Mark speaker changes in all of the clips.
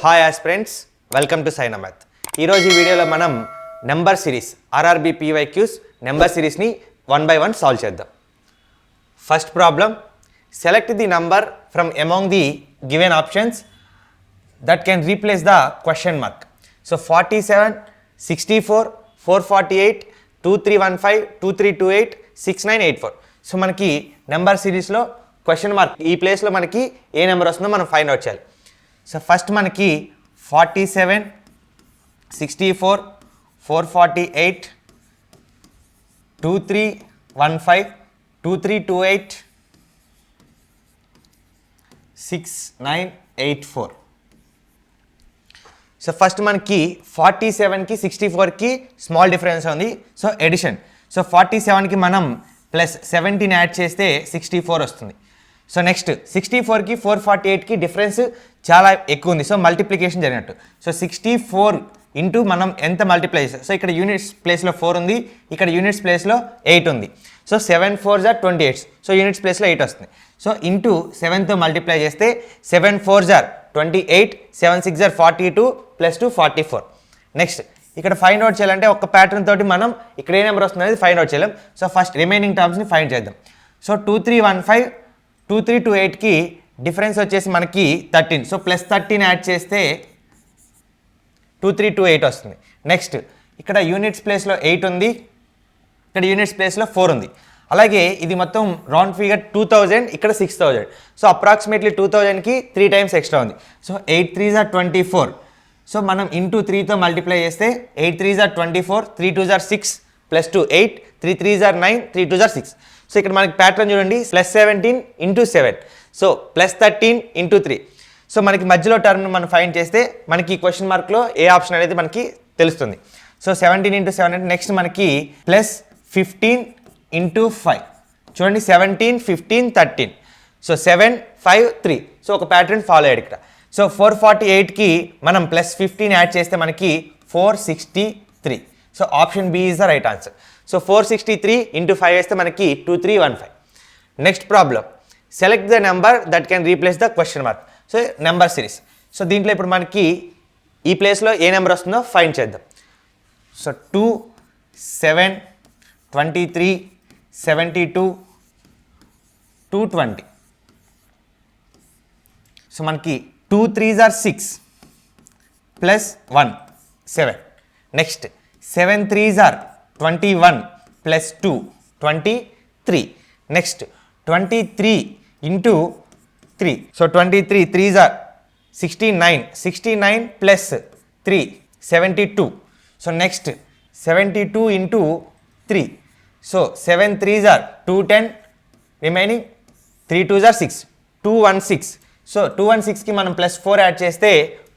Speaker 1: Hi aspirants, welcome to Saina math. ఈరోజు ఈ వీడియోలో మనం number series RRB PYQs number సిరీస్ని 1 by 1 సాల్వ్ చేద్దాం. First problem, select the number from among the given options that can replace the question mark. So 47, 64, 448, 2315, 2328, 6984. So మనకి number సిరీస్లో question mark ఈ ప్లేస్లో మనకి ఏ నెంబర్ వస్తుందో మనం ఫైండ్ అవుట్ చేయాలి. సో ఫస్ట్ మనకి 47, 64, 448, 2315, 2328, 6984. సో ఫస్ట్ మనకి 47కి 64కి స్మాల్ డిఫరెన్స్ ఉంది. So addition. సో 47కి మనం ప్లస్ 17 యాడ్ చేస్తే 64 వస్తుంది. సో నెక్స్ట్ 64కి 448కి డిఫరెన్స్ చాలా ఎక్కువ ఉంది. సో మల్టిప్లికేషన్ జరిగినట్టు. సో 64 ఇంటూ మనం ఎంత మల్టిప్లై చేస్తాం. సో ఇక్కడ యూనిట్స్ ప్లేస్లో 4 ఉంది, ఇక్కడ యూనిట్స్ ప్లేస్లో 8 ఉంది. So 7 4s are 28. So units ప్లేస్లో 8 వస్తుంది. సో ఇంటూ 7తో మల్టిప్లై చేస్తే 7 4s are 28, 7 6s are 42, plus 2 44. Next ఇక్కడ ఫైండ్ అవుట్ చేయాలంటే ఒక ప్యాటర్న్ తోటి మనం ఇక్కడ ఏ నెంబర్ వస్తుంది అనేది ఫైండ్ అవుట్ చేయలేం. సో ఫస్ట్ రిమైనింగ్ టర్మ్స్ని ఫైండ్ చేద్దాం. సో 2315, 2328కి డిఫరెన్స్ వచ్చేసి మనకి 13. సో ప్లస్ 13 యాడ్ చేస్తే 2328 వస్తుంది. నెక్స్ట్ ఇక్కడ యూనిట్స్ ప్లేస్లో 8 ఉంది, ఇక్కడ యూనిట్స్ ప్లేస్లో 4 ఉంది. అలాగే ఇది మొత్తం రౌండ్ ఫిగర్ 2000, ఇక్కడ 6000. సో అప్రాక్సిమేట్లీ 2000కి 3 times ఎక్స్ట్రా ఉంది. So 8 3s are 24. సో మనం ఇంటూ 3తో మల్టిప్లై చేస్తే 8 3s are 24, 3 2s are 6, plus 2 8, 3 3s are 9, 3 2s are 6. So ఇక్కడ మనకి ప్యాటర్న్ చూడండి, plus 17 into 7. So plus 13 into 3. So మనకి మధ్యలో టర్మ్ మనం ఫైండ్ చేస్తే మనకి క్వశ్చన్ మార్క్లో ఏ ఆప్షన్ అనేది మనకి తెలుస్తుంది. సో 17 ఇంటూ 7 అంటే నెక్స్ట్ మనకి ప్లస్ 15 ఇంటూ 5. చూడండి 17, 15, 13. సో 7 5 3. సో ఒక ప్యాటర్న్ ఫాలో అయ్యాడు ఇక్కడ. సో 448కి మనం ప్లస్ 15 యాడ్ చేస్తే మనకి 463. So option B is the right answer. So 463 into 5 వేస్తే మనకి 2315. Next problem, select the number that can replace the question mark. So number series. So దీంట్లో ఇప్పుడు మనకి ఈ ప్లేస్లో ఏ నెంబర్ వస్తుందో ఫైండ్ చేద్దాం. సో 2, 7, 23, 72, 220. సో మనకి 2 3s are 6, plus 1 7. Next 7 3s are 21, plus 2 23. Next 23 into 3. So 23 3s are 69, 69 plus 3 72. So next 72 into 3. So 7 3s are 210, remaining 3 2s are 6, 216. So 216కి మనం ప్లస్ 4 యాడ్ చేస్తే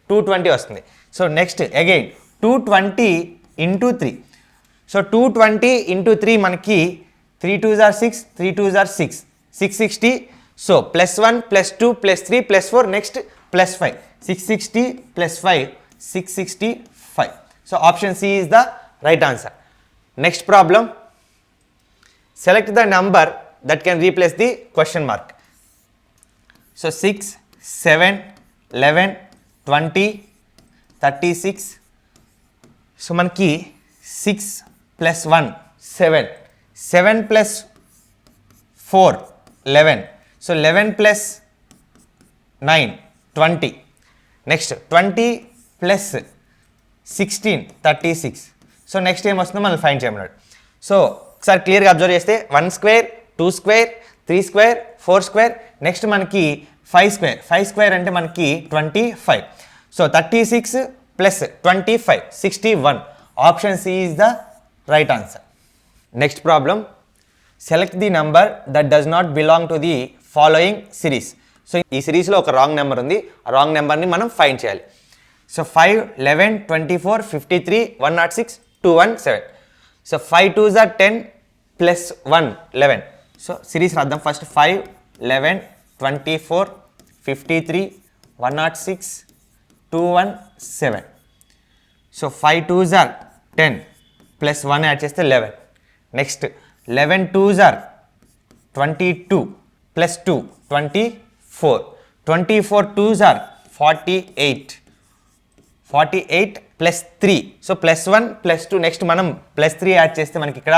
Speaker 1: 220 వస్తుంది. So next again 220 into 3. So 220 into 3 మనకి 3 2s are 6, 3 2s are 6, 660. So plus 1 plus 2 plus 3 plus 4, next plus 5, 660 plus 5 665. So option C is the right answer. Next problem, select the number that can replace the question mark. So 6, 7, 11, 20, 36. So మనకి 6 plus 1 7, 7 plus 4 11. So 11 plus 9 20. Next 20 plus 16 36. So next ఏం వస్తుందో మనం find చేయమన్నాడు. So ఒకసారి క్లియర్గా observe చేస్తే 1 square, 2 square, 3 square, 4 square, next మనకి 5 square. 5 square అంటే మనకి 25. So 36 plus 25 61. Option C is the right answer. Next problem, select the number that does not belong to the following series. So ఈ సిరీస్లో ఒక wrong number ఉంది, ఆ wrong నెంబర్ని మనం ఫైండ్ చేయాలి. So 5 11 24 53 106 217. So 5 2s are 10, plus 1 11. So series రాద్దాం. First 5 11 24 53 106 217. So 5 2s are 10, plus 1 add చేస్తే 11. Next 11 2s are 22, plus 2 24. 24 2s are 48. 48 plus 3. So +1 +2 next మనం +3 యాడ్ చేస్తే మనకి ఇక్కడ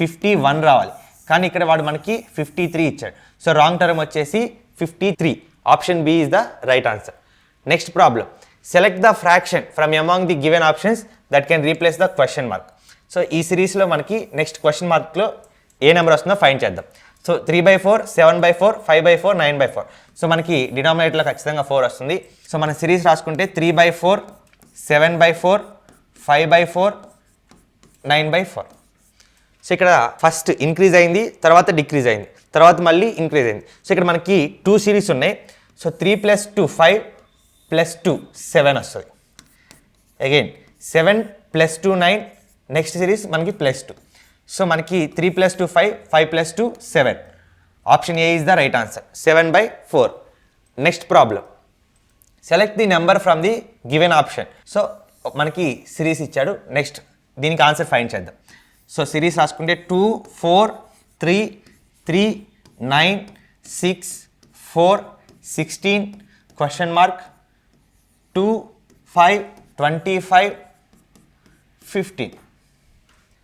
Speaker 1: 51 రావాలి. కానీ ఇక్కడ వాడు మనకి 53 ఇచ్చాడు. సో రాంగ్ టర్మ్ వచ్చేసి 53. Option B is the right answer. Next problem, select the fraction from among the given options that can replace the question mark. So ఈ సిరీస్లో మనకి నెక్స్ట్ క్వశ్చన్ మార్క్లో ఏ నెంబర్ వస్తుందో ఫైండ్ చేద్దాం. సో 3/4, 7/4, 5/4, 9/4. సో మనకి డినామినేటర్లో ఖచ్చితంగా 4 వస్తుంది. సో మన సిరీస్ రాసుకుంటే 3/4, 7/4, 5/4, 9/4. సో ఇక్కడ ఫస్ట్ ఇంక్రీజ్ అయింది, తర్వాత డిక్రీజ్ అయింది, తర్వాత మళ్ళీ ఇంక్రీజ్ అయింది. సో ఇక్కడ మనకి 2 సిరీస్ ఉన్నాయి. సో 3 + 2 5 + 2 7 వస్తుంది. అగైన్ 7 + 2 9. నెక్స్ట్ సిరీస్ మనకి +2. సో మనకి 3 + 2 5, 5 + 2 7. Option A is the right answer, 7/4. Next problem, select the number from the given option. So మనకి సిరీస్ ఇచ్చాడు. నెక్స్ట్ దీనికి ఆన్సర్ ఫైండ్ చేద్దాం. సో సిరీస్ రాసుకుంటే 2 4 3 3 9 6 4 16 క్వశ్చన్ మార్క్ 2 5 25 15.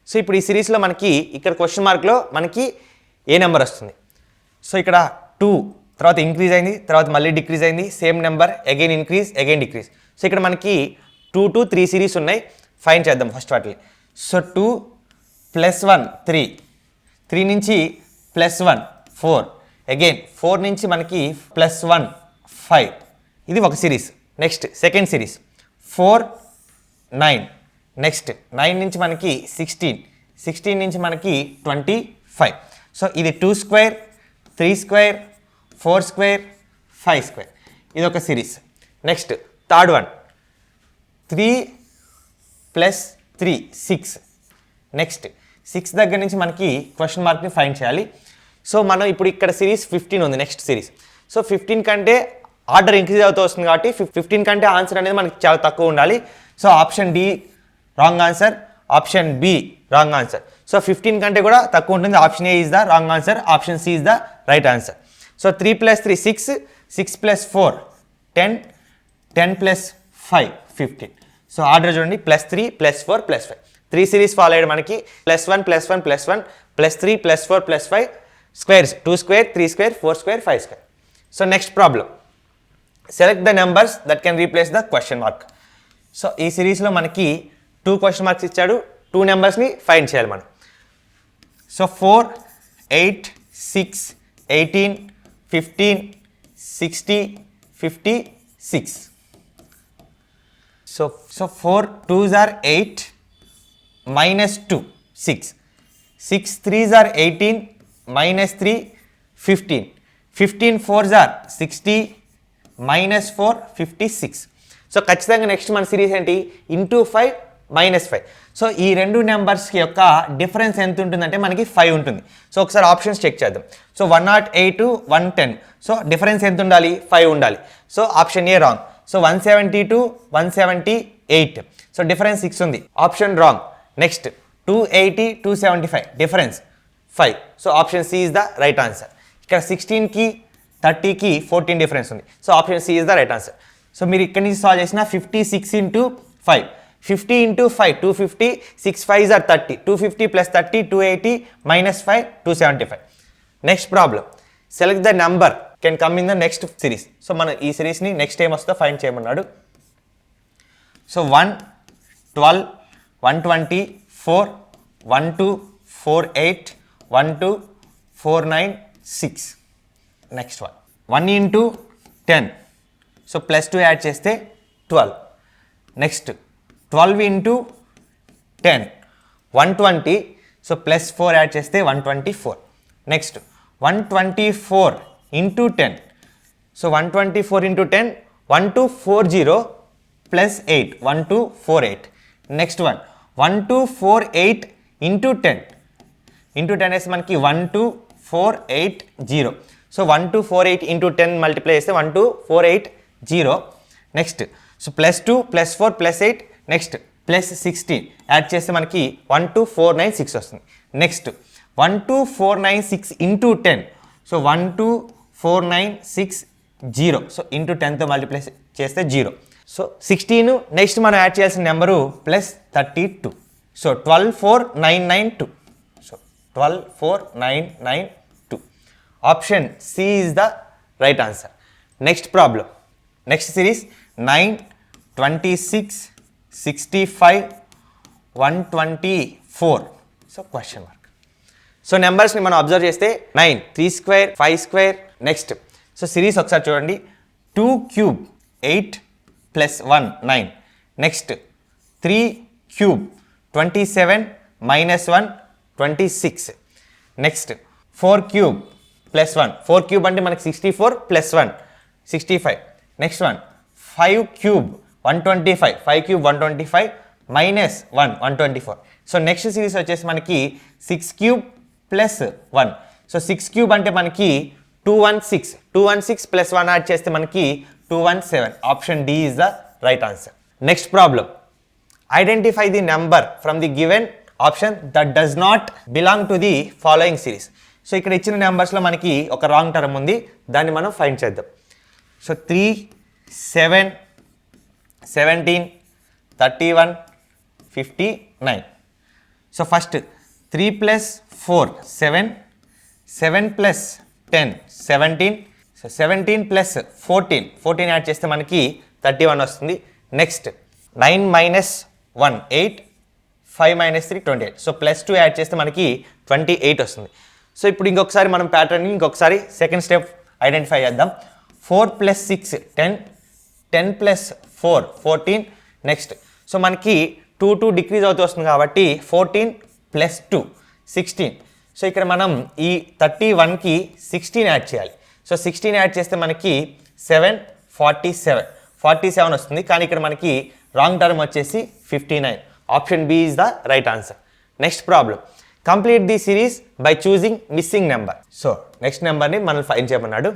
Speaker 1: సో ఇప్పుడు ఈ సిరీస్లో మనకి ఇక్కడ క్వశ్చన్ మార్క్లో మనకి ఏ నెంబర్ వస్తుంది? సో ఇక్కడ 2 తర్వాత ఇంక్రీజ్ అయింది, తర్వాత మళ్ళీ డిక్రీజ్ అయింది, same number again increase again decrease. So ఇక్కడ మనకి 2 to 3 సిరీస్ ఉన్నాయి. ఫైండ్ చేద్దాం ఫస్ట్ వాటిని. సో 2 + 1 3, 3 నుంచి +1 4, అగైన్ 4 నుంచి మనకి +1 5. ఇది ఒక series. Next second series 4 9. Next 9 నుంచి మనకి 16, 16 నుంచి మనకి 25. సో ఇది 2 స్క్వేర్ 3 స్క్వేర్ 4 స్క్వేర్ 5 స్క్వేర్. ఇది ఒక series. Next third one 3 + 3 6. Next 6 దగ్గర నుంచి మనకి క్వశ్చన్ మార్క్ని ఫైండ్ చేయాలి. సో మనం ఇప్పుడు ఇక్కడ సిరీస్ 15 ఉంది. Next series. సో 15 కంటే ఆర్డర్ ఇంక్రీజ్ అవుతూ వస్తుంది కాబట్టి 15 కంటే ఆన్సర్ అనేది మనకి చాలా తక్కువ ఉండాలి. So option D wrong answer, option B wrong answer. So 15 కంటే కూడా తక్కువ ఉంటుంది. Option A is the wrong answer, option C is the right answer. So 3 + 3 6, 6 + 4 10, 10 + 5 15. So order చూడండి, +3 +4 +5. 3 సిరీస్ ఫాలో అయ్యాడు మనకి. +1 +1 +1 +3 +4 +5 squares 2 square 3 square 4 square 5 square. So next problem, select the numbers that can replace the question mark. So ఈ సిరీస్లో మనకి 2 question marks ఇచ్చాడు. 2 నెంబర్స్ని find చేయాలి మనం. So 4 8 6 18 15 60 56. So 4 2s are 8 minus 2 6. 6 3s are 18 minus 3 15. 15 4s are 60 minus 4 56. So ఖచ్చితంగా next మన series ఏంటి? ఇంటూ 5 -5. సో ఈ రెండు నెంబర్స్ యొక్క డిఫరెన్స్ ఎంత ఉంటుందంటే మనకి 5 ఉంటుంది. సో ఒకసారి ఆప్షన్స్ చెక్ చేద్దాం. సో 108 110. సో డిఫరెన్స్ ఎంత ఉండాలి? 5 ఉండాలి. So option A wrong. So 172 178. So difference 6 ఉంది. Option wrong. Next 280 275 difference 5. So option C is the right answer. ఇక్కడ 16కి 30కి 14 డిఫరెన్స్ ఉంది. So option C is the right answer. So మీరు ఇక్కడ నుంచి సాల్వ్ చేసిన 56 × 5. 50 × 5 250. 6 5s are 30. 250 + 30 280 -5 275. Next problem, select the number can come in the next series. So మనం ఈ సిరీస్ని నెక్స్ట్ ఏం వస్తుందో ఫైండ్ చేయమన్నాడు. సో 1 12 120 4 12 48 12 49 6. నెక్స్ట్ 1 × 10. సో +2 యాడ్ చేస్తే 12. నెక్స్ట్ 12 × 10 120. సో +4 యాడ్ చేస్తే 124. నెక్స్ట్ 124 × 10. సో 124 × 10 1240 +8 1248. నెక్స్ట్ 1248 × 10. × 10 వేస్తే మనకి 12480. సో 1248 × 10 మల్టిప్లై చేస్తే 12480. Next so +2 +4 +8. నెక్స్ట్ +16 యాడ్ చేస్తే మనకి 12496 వస్తుంది. నెక్స్ట్ 12496 × 10. సో 12496 0. సో × 10తో మల్టిప్లై చేస్తే 0. సో 16 నెక్స్ట్ మనం యాడ్ చేయాల్సిన number plus 32. So 124992. So 12492. Option C is the right answer. Next problem, next series 9, 26, 65, 124. So question mark. So నెంబర్స్ని మనం అబ్జర్వ్ చేస్తే 9, 3 square, 5 square. Next so series ఒకసారి చూడండి. 2 cube 8 plus 1 9. Next 3 cube 27 minus 1 26. Next 4 cube plus 1. 4 cube అంటే మనకి 64 plus 1 65. Next one 5 cube 125. 5 cube 125 minus 1 124. So next series వచ్చేసి మనకి 6 cube plus 1. So 6 cube అంటే మనకి 216. 216 ప్లస్ 1 యాడ్ చేస్తే మనకి 217. Option D is the right answer. Next problem, identify the number from the given option that does not belong to the following series. So ఇక్కడ ఇచ్చిన నెంబర్స్లో మనకి ఒక రాంగ్ టర్మ్ ఉంది, దాన్ని మనం ఫైండ్ చేద్దాం. So 3, 7, 17, 31, 59. So first 3 plus 4 7, 7 plus 10 17. So 17 plus 14 add చేస్తే మనకి 31 వస్తుంది. Next 9 minus 1 8, 5 minus 3 28. So plus 2 add చేస్తే మనకి 28 వస్తుంది. సో ఇప్పుడు ఇంకొకసారి మనం ప్యాటర్న్ని ఇంకొకసారి సెకండ్ స్టెప్ ఐడెంటిఫై చేద్దాం. 4 ప్లస్ 6 10, 10 ప్లస్ 4 14. నెక్స్ట్ సో మనకి 2 డిక్రీజ్ అవుతూ వస్తుంది కాబట్టి 14 ప్లస్ 2 16. సో ఇక్కడ మనం ఈ 31కి 16 యాడ్ చేయాలి. సో 16 యాడ్ చేస్తే మనకి 7 47 వస్తుంది. కానీ ఇక్కడ మనకి రాంగ్ టర్మ్ వచ్చేసి 59. Option B is the right answer. Next problem, complete the series by choosing missing number. So next నెంబర్ని మనం ఫైండ్ చేయమన్నాడు.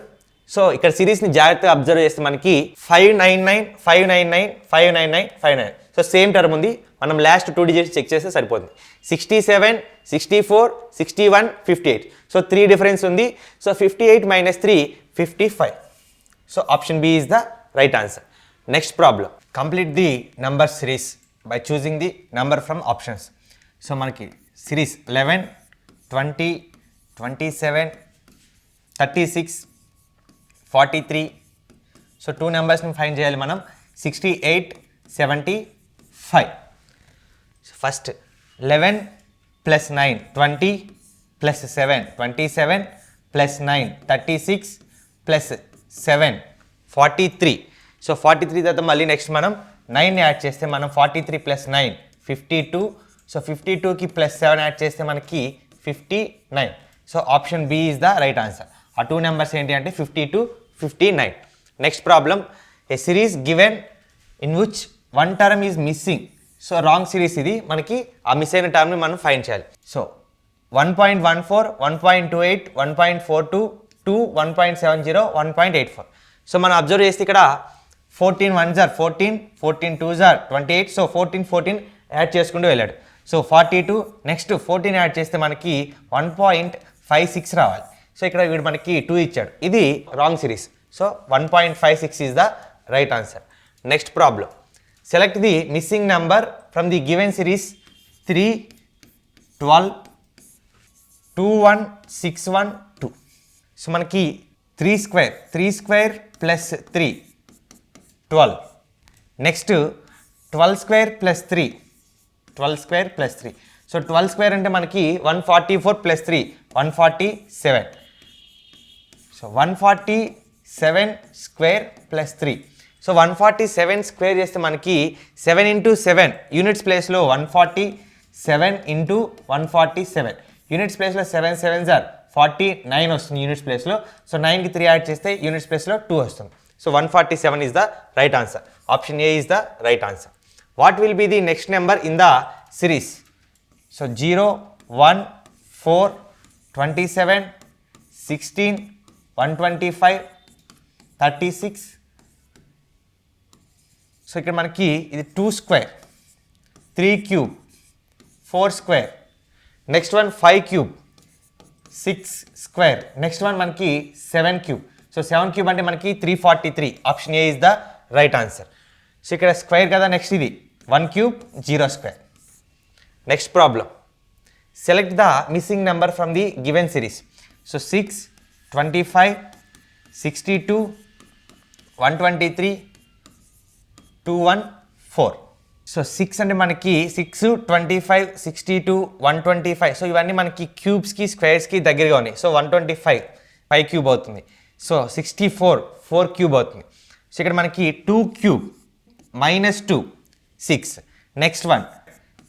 Speaker 1: సో ఇక్కడ సిరీస్ని జాగ్రత్తగా అబ్జర్వ్ చేస్తే మనకి 599 599 599 599. సో సేమ్ టర్మ్ ఉంది, మనం లాస్ట్ 2 డిజిట్స్ చెక్ చేస్తే సరిపోతుంది. 67 64 61 58. సో 3 డిఫరెన్స్ ఉంది. So 58 minus 3 55. So option B is the right answer. Next problem, complete the number series by choosing the number from options. So మనకి series 11 20 27 36 43. సో 2 నెంబర్స్ని find చేయాలి మనం. 68 75. First 11 plus 9 20 plus 7 27 plus 9 36 plus 7 43. So 43 తర్వాత మళ్ళీ next మనం 9 add చేస్తే మనం 43 ప్లస్ 9 52. సో 52కి ప్లస్ 7 యాడ్ చేస్తే మనకి 59. So option B is the right answer. ఆ 2 నెంబర్స్ ఏంటి అంటే 52 59. Next problem, a series given in which 1 term is missing. So wrong series ఇది, మనకి ఆ మిస్ అయిన టర్మ్ని మనం ఫైండ్ చేయాలి. సో 1.14 1.28 1.42 2 1.70 1.84. సో మనం అబ్జర్వ్ చేస్తే ఇక్కడ 14 1s are 14 14 2s are 28. So 14 add చేసుకుంటూ వెళ్ళాడు. సో 42 నెక్స్ట్ 14 యాడ్ చేస్తే మనకి 1.56 రావాలి. సో ఇక్కడ వీడు మనకి 2 ఇచ్చాడు, ఇది wrong series. So 1.56 is the right answer. Next problem, select the missing number from the given series 3 12 21 61 2. So మనకి 3 square plus 3 12. Next 12 square plus 3 so 12 square అంటే మనకి 144 plus 3 147. So 147 square plus 3. So 147 square చేస్తే మనకి 7 into 7 units ప్లేస్లో 147 into 147. Units ప్లేస్లో 7 7s are 49 వస్తుంది units ప్లేస్లో. So 9కి 3 యాడ్ చేస్తే యూనిట్స్ ప్లేస్లో 2 వస్తుంది. So 147 is the right answer. Option A is the right answer. What will be the next number in the series? So 0 1 4 27 16 125 36. So ఇక్కడ మనకి ఇది 2 square 3 cube 4 square. Next one 5 cube 6 square. Next one మనకి 7 cube. So 7 cube అంటే మనకి 343. Option A is the right answer. So ఇక్కడ square కదా, next ఇది 1 cube 0 square. Next problem, select the missing number from the given series. So 6, 25, 62, 123, 214. So 6 అంటే మనకి 6, 25, 62, 125. So ఇవన్నీ మనకి క్యూబ్స్కి స్క్వేర్స్కి దగ్గరగా ఉన్నాయి. సో 125 5 క్యూబ్ అవుతుంది. సో 64 4 క్యూబ్ అవుతుంది. సో ఇక్కడ మనకి 2 cube -2 6. Next one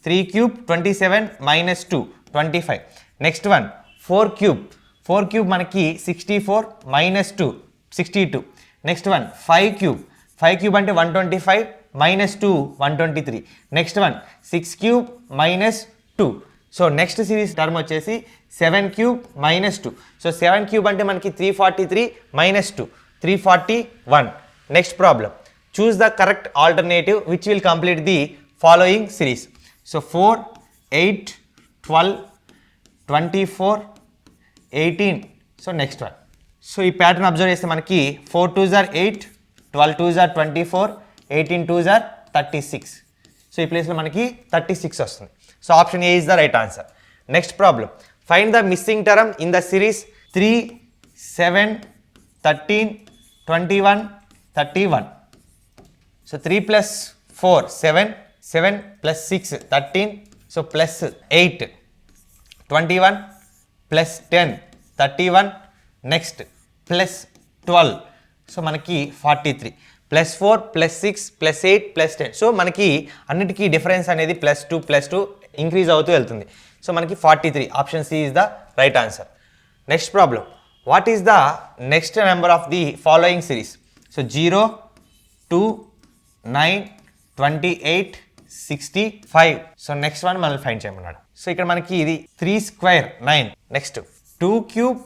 Speaker 1: 3 cube 27 -2 25. Next one 4 cube మనకి 64 -2 62. నెక్స్ట్ వన్ 5 క్యూబ్ అంటే 125 -2 123. Next one 6 cube -2. So next series term వచ్చేసి 7 క్యూబ్ -2. సో 7 క్యూబ్ అంటే మనకి 343 -2 341. Next problem, choose the correct alternative which will complete the following series. So 4, 8, 12, 24, 18. So next one. So ఈ pattern observe చేస్తే మనకి 4 2s are 8, 12 2s are 24, 18 2s are 36. So ఈ ప్లేస్లో మనకి 36 వస్తుంది. So option A is the right answer. Next problem, find the missing term in the series 3, 7, 13, 21, 31. So 3 + 4 7, 7 + 6 13. So +8 21 + 10 31. Next +12. So మనకి 43. +4 +6 +8 +10. So మనకి అన్నిటికీ డిఫరెన్స్ అనేది +2 ఇంక్రీజ్ అవుతూ వెళ్తుంది. సో మనకి 43. Option C is the right answer. Next problem, what is the next number of the following series. So 0, 2, 9, 28, 65. So next one మనల్ని find చేయమన్నాడు. So ఇక్కడ మనకి ఇది 3 square 9. Next 2 cube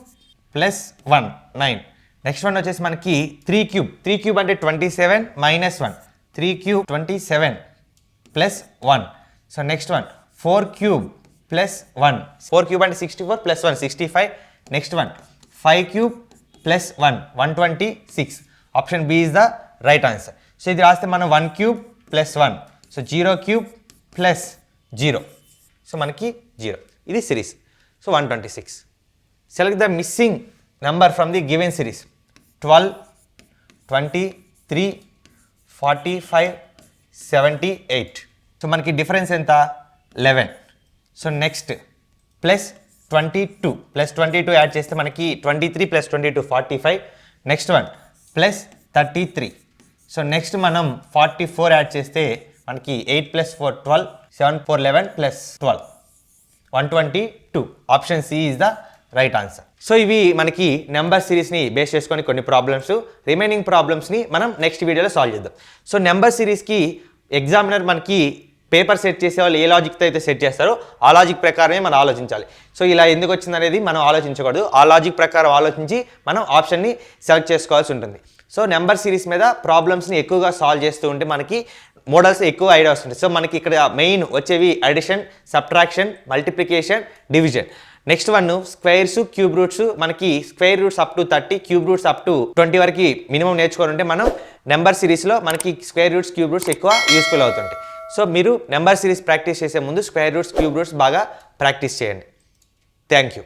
Speaker 1: + 1 9. Next one వచ్చేసి మనకి 3 క్యూబ్ అంటే 27 -1 3 cube 27 + 1. So next one 4 cube + 1 4 cube అంటే 64 + 1 65. Next one 5 cube + 1 126. Option B is the right answer. So ఇది రాస్తే మనం 1 క్యూబ్ + 1. So 0 cube + 0. సో మనకి 0. ఇది series. So 126. Select the missing number from the given series. 12, 23, 45, 78. So మనకి difference ఎంత 11. So next +22 add చేస్తే మనకి 23 + 22 45. Next one +33. సో నెక్స్ట్ మనం 44 యాడ్ చేస్తే మనకి 8 + 4 12 7 4 11 + 12 122. Option C is the right answer. So ఇవి మనకి నెంబర్ సిరీస్ని బేస్ చేసుకొని కొన్ని ప్రాబ్లమ్స్, రిమైనింగ్ ప్రాబ్లమ్స్ని మనం నెక్స్ట్ వీడియోలో సాల్వ్ చేద్దాం. సో నెంబర్ సిరీస్కి ఎగ్జామినర్ మనకి పేపర్ సెట్ చేసే వాళ్ళు ఏ లాజిక్తో అయితే సెట్ చేస్తారో ఆ లాజిక్ ప్రకారమే మనం ఆలోచించాలి. సో ఇలా ఎందుకు వచ్చింది అనేది మనం ఆలోచించకూడదు. ఆ లాజిక్ ప్రకారం ఆలోచించి మనం ఆప్షన్ని సెలెక్ట్ చేసుకోవాల్సి ఉంటుంది. సో నెంబర్ సిరీస్ మీద ప్రాబ్లమ్స్ని ఎక్కువగా సాల్వ్ చేస్తూ ఉంటే మనకి మోడల్స్ ఎక్కువ ఐడియా వస్తుంది. సో మనకి ఇక్కడ మెయిన్ వచ్చేవి addition, subtraction, multiplication, division. Next one squares, cube roots. మనకి square roots up to 30, cube roots up to 20 వరకు మినిమం నేర్చుకొని ఉంటే మనం నెంబర్ సిరీస్లో మనకి స్క్వేర్ రూట్స్, క్యూబ్ రూట్స్ ఎక్కువ యూస్ఫుల్ అవుతుంటాయి. సో మీరు నెంబర్ సిరీస్ ప్రాక్టీస్ చేసే ముందు స్క్వేర్ రూట్స్, క్యూబ్ రూట్స్ బాగా ప్రాక్టీస్ చేయండి. Thank you.